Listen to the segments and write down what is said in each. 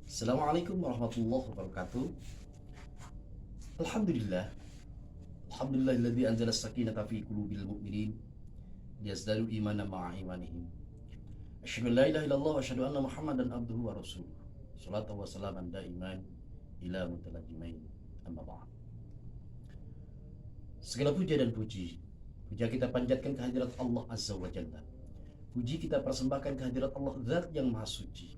Assalamualaikum warahmatullahi wabarakatuh. Alhamdulillah. Alhamdulillahilladzi anzala as-sakinata fi qulubil mu'minin liyazdadu imanan ma'a imanihim. Asyhadu an la ilaha illallah wa asyhadu anna Muhammadan abduhu wa rasuluh. Shalatu wa salaman daiman ila mutalajimain. Amma ba'd. Segala puja dan puji kita panjatkan kehadirat Allah Azza wa Jalla. Puji kita persembahkan kehadirat Allah Zat yang Maha Suci.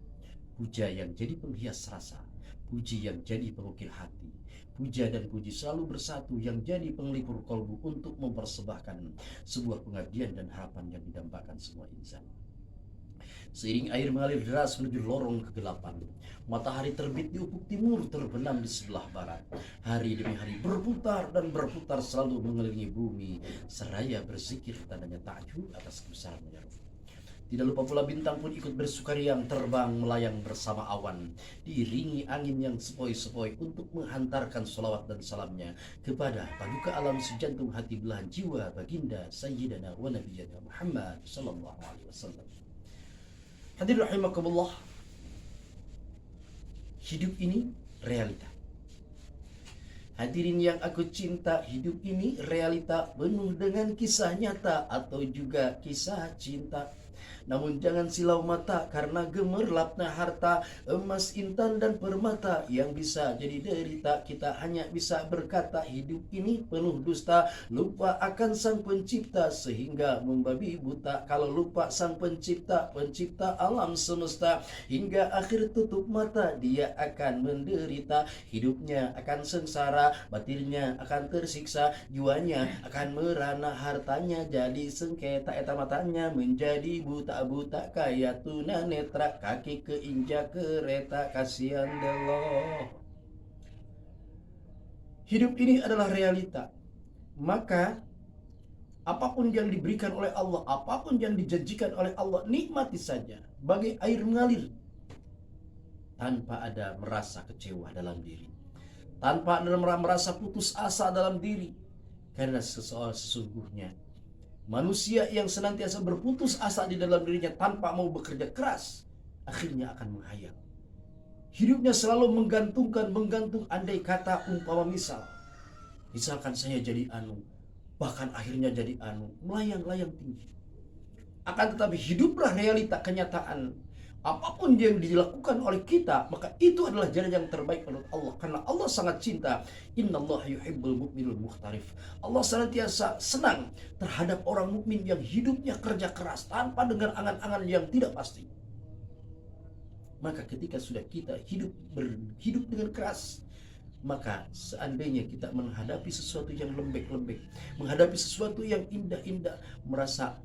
Puja yang jadi penghias rasa, puji yang jadi pengukir hati. Puja dan puji selalu bersatu yang jadi penglipur kolbu untuk mempersembahkan sebuah pengabdian dan harapan yang didambakan semua insan. Seiring air mengalir deras menuju lorong kegelapan, matahari terbit di ufuk timur terbenam di sebelah barat. Hari demi hari berputar dan berputar selalu mengelilingi bumi, seraya berzikir tandanya takjub atas kebesarannya. Tidak lupa pula bintang pun ikut bersukaria terbang melayang bersama awan, diiringi angin yang sepoi-sepoi untuk menghantarkan sholawat dan salamnya kepada paduka alam sejantung hati belahan jiwa baginda Sayyidina wa Nabiyyina Muhammad sallallahu alaihi wasallam. Hadirin rahimakumullah, hidup ini realita. Hadirin yang aku cinta, hidup ini realita penuh dengan kisah nyata atau juga kisah cinta. Namun jangan silau mata karena gemerlapnya harta, emas, intan, dan permata yang bisa jadi derita. Kita hanya bisa berkata hidup ini penuh dusta, lupa akan sang pencipta sehingga membabi buta. Kalau lupa sang pencipta, pencipta alam semesta, hingga akhir tutup mata dia akan menderita. Hidupnya akan sengsara, batinnya akan tersiksa, jiwanya akan merana, hartanya jadi sengketa, eta matanya menjadi buta kayak tunanetra, kaki keinjak kereta, kasihan Allah. Hidup ini adalah realita. Maka apapun yang diberikan oleh Allah, apapun yang dijanjikan oleh Allah, nikmati saja bagai air mengalir tanpa ada merasa kecewa dalam diri, tanpa ada merasa putus asa dalam diri. Karena sesungguhnya manusia yang senantiasa berputus asa di dalam dirinya tanpa mau bekerja keras, akhirnya akan menghayal. Hidupnya selalu menggantung andai kata umpama misalkan saya jadi anu, bahkan akhirnya jadi anu, melayang-layang tinggi. Akan tetapi hiduplah realita kenyataan. Apapun yang dilakukan oleh kita, maka itu adalah jalan yang terbaik menurut Allah. Karena Allah sangat cinta. Innallaha yuhibbul mu'minul mukhtarif. Allah senantiasa senang terhadap orang mukmin yang hidupnya kerja keras tanpa dengan angan-angan yang tidak pasti. Maka ketika sudah kita hidup dengan keras, maka seandainya kita menghadapi sesuatu yang lembek-lembek, menghadapi sesuatu yang indah-indah, merasa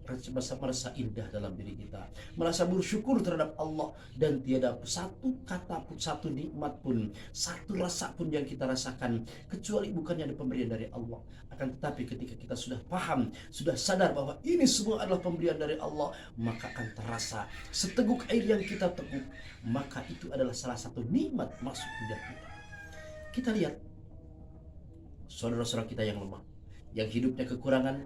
indah dalam diri kita, merasa bersyukur terhadap Allah, dan tiada satu kata pun, satu nikmat pun, satu rasa pun yang kita rasakan kecuali bukannya ada pemberian dari Allah. Akan tetapi ketika kita sudah paham, sudah sadar bahwa ini semua adalah pemberian dari Allah, maka akan terasa seteguk air yang kita teguk, maka itu adalah salah satu nikmat masuk lidah kita. Kita lihat saudara-saudara kita yang lemah, yang hidupnya kekurangan,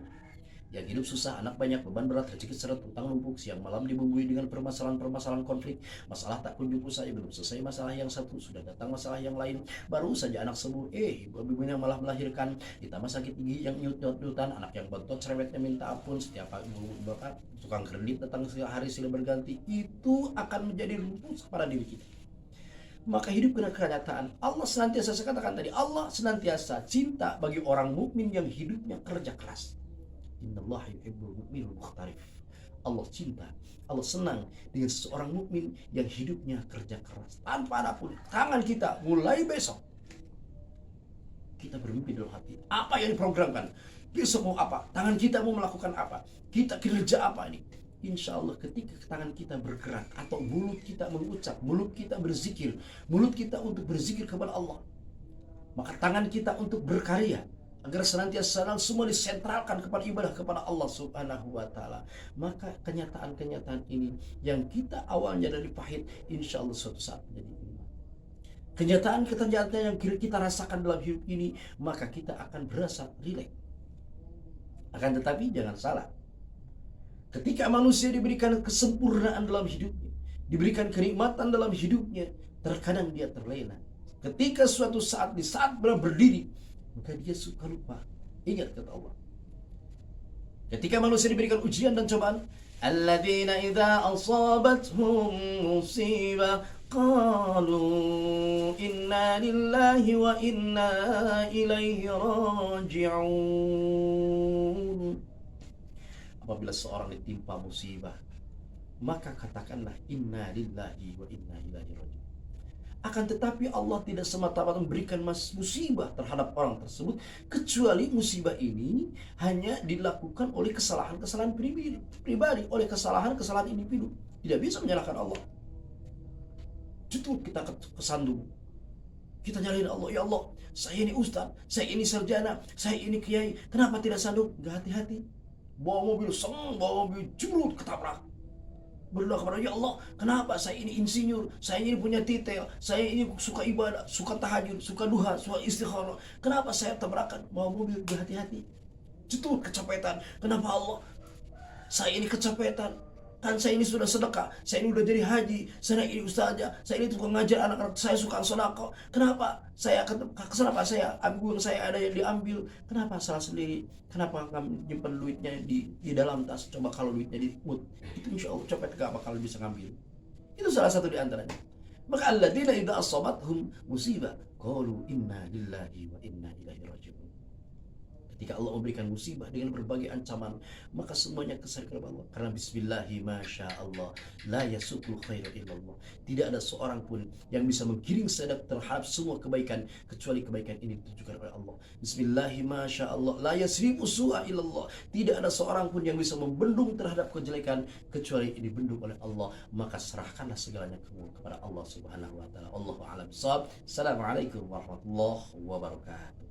yang hidup susah, anak banyak, beban berat, rezeki seret, utang numpuk, siang malam dibumbui dengan permasalahan-permasalahan konflik, masalah tak kunjung usai, belum selesai masalah yang satu, sudah datang masalah yang lain, baru saja anak sembuh, ibu-ibunya malah melahirkan, ditambah sakit gigi yang nyut-nyutan, anak yang bontot cerewetnya minta ampun, setiap ibu bapak tukang kredit datang hari silih berganti, itu akan menjadi lumpuh pada diri kita. Maka hidup kena kenyataan. Allah senantiasa, saya katakan tadi, Allah senantiasa cinta bagi orang mukmin yang hidupnya kerja keras. Innallaha yuhibbul mu'minul mukhtarif. Allah cinta, Allah senang dengan seseorang mukmin yang hidupnya kerja keras. Tanpa apapun, tangan kita mulai besok kita bermimpi dalam hati. Apa yang diprogramkan? Besok mau apa? Tangan kita mau melakukan apa? Kita kerja apa ini? Insya Allah ketika tangan kita bergerak atau mulut kita mengucap, mulut kita berzikir, mulut kita untuk berzikir kepada Allah, maka tangan kita untuk berkarya agar senantiasa semua disentralkan kepada ibadah kepada Allah Subhanahu wa Ta'ala. Maka kenyataan-kenyataan ini yang kita awalnya dari pahit, insya Allah suatu saat menjadi nikmat. Kenyataan-kenyataan yang kita rasakan dalam hidup ini, maka kita akan berasa rileks. Akan tetapi jangan salah, ketika manusia diberikan kesempurnaan dalam hidupnya, diberikan kenikmatan dalam hidupnya, Terkadang dia terlena. Ketika suatu saat, di saat berdiri, maka dia suka lupa. Ingat kata Allah, ketika manusia diberikan ujian dan cobaan, alladzina idza asabathum musibah qalu inna lillahi wa inna ilaihi raji'un. Apabila seorang ditimpa musibah, maka katakanlah inna lillahi wa inna ilaihi raji'un. Akan tetapi Allah tidak semata-mata memberikan musibah terhadap orang tersebut, kecuali musibah ini hanya dilakukan oleh kesalahan-kesalahan pribadi, oleh kesalahan-kesalahan individu. Tidak bisa menyalahkan Allah. Justru kita kesandung, kita nyalahin Allah. Ya Allah, saya ini ustaz, saya ini sarjana, saya ini kiai, kenapa tidak sandung? Gak hati-hati, bawa mobil bawa mobil jurut, ketabrak. Berdoa kepada ya Allah, kenapa saya ini insinyur, saya ini punya titel, saya ini suka ibadah, suka tahajud, suka duha, suka istikharah, kenapa saya tabrakan bawa mobil? Berhati-hati, jatuh kecopetan. Kenapa Allah, saya ini kecopetan, kan saya ini sudah sedekah, saya ini udah jadi haji, saya ini ustazah, saya ini tukang ngajar anak-anak, saya suka sedekah. Kenapa saya ambil saya ada yang diambil? Kenapa salah sendiri? Kenapa kamu nyimpen duitnya di dalam tas? Coba kalau duitnya di mut, itu insya Allah copet gak bakal bisa ngambil. Itu salah satu di antaranya. Maka alladzina idza asabathum musibah qalu inna lillahi wa inna ilaihi raji'un. Ketika Allah memberikan musibah dengan berbagai ancaman, maka semuanya kesal kepada Allah. Karena bismillahi masya Allah, la yasukul khairu illallah. Tidak ada seorang pun yang bisa menggiring sadap terhadap semua kebaikan, kecuali kebaikan ini ditujukan oleh Allah. Bismillahi masya Allah, la yasrifu su'a illallah. Tidak ada seorang pun yang bisa membendung terhadap kejelekan, kecuali ini dibendung oleh Allah. Maka serahkanlah segalanya kepada Allah subhanahu wa ta'ala. Allahu a'lam bishawab. Assalamualaikum warahmatullahi wabarakatuh.